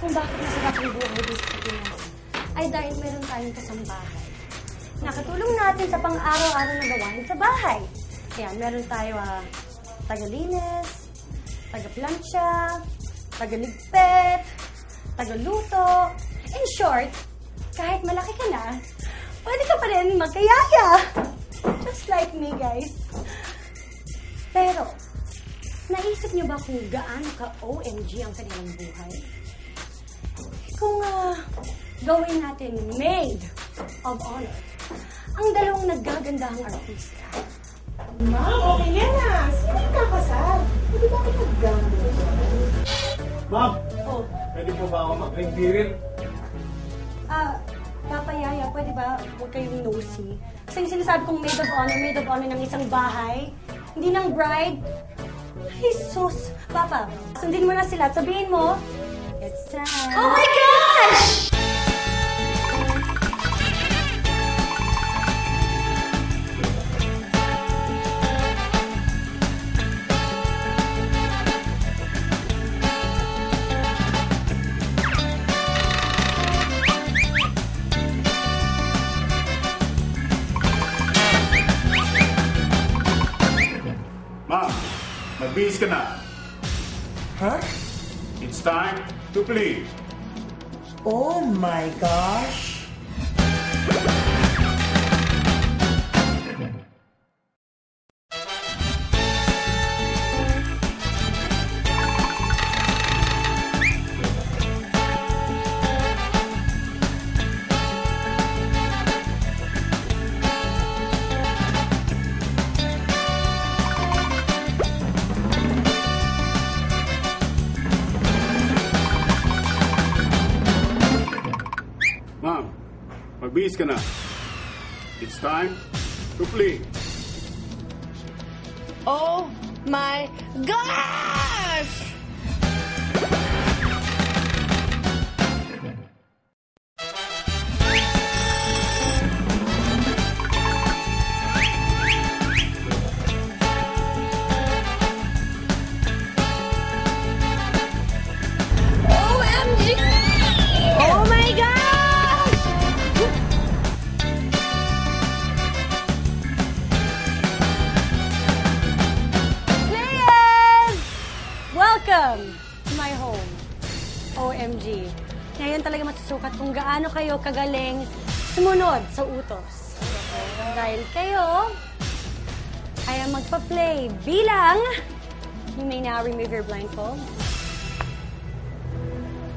kung bakit masarap yung buhay dito sa Pinas ay dahil meron tayong kasambahay. Nakatulong natin sa pang-araw-araw na gawain sa bahay. Kaya meron tayo taga-linis, taga-plancha, taga-ligpit, taga-luto. In short, kahit malaki ka na, pwede ka pa rin magkayaya. Just like me, guys. Pero, naisip niyo ba kung gaano ka-OMG ang kanilang buhay? Kung gawin natin maid of honor ang dalawang naggagandahang artista. Ma'am, okay yan na. Sino yung kakasal? Pwede ba kayo mag-gamble? Ma'am, Oh, pwede po ba ako mag-ring beer? Papa Yaya, pwede ba huwag kayong nosy? Kasi yung sinasabi kong maid of honor ng isang bahay, hindi ng bride. Jesus! Papa, sundin mo na sila at sabihin mo, it's time. Oh my gosh! Ma'am, magbihis ka na. Huh? It's time to play. Oh my gosh. Ma'am, magbihis ka na. It's time to play. Oh my gosh! OMG! Oh my gosh! Players! Welcome to my home. OMG. Ngayon talaga masusukat kung gaano kayo kagaling sumunod sa utos. Dahil kayo ay magpa-play bilang, you may now remove your blindfold,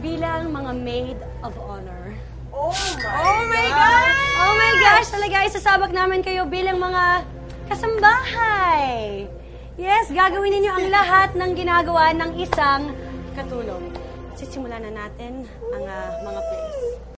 bilang mga maid of honor. Oh Oh my gosh! Oh my gosh! Talaga, isasabak namin kayo bilang mga kasambahay. Yes, gagawin ninyo ang lahat ng ginagawa ng isang katulong. Sisimulan na natin ang mga plays.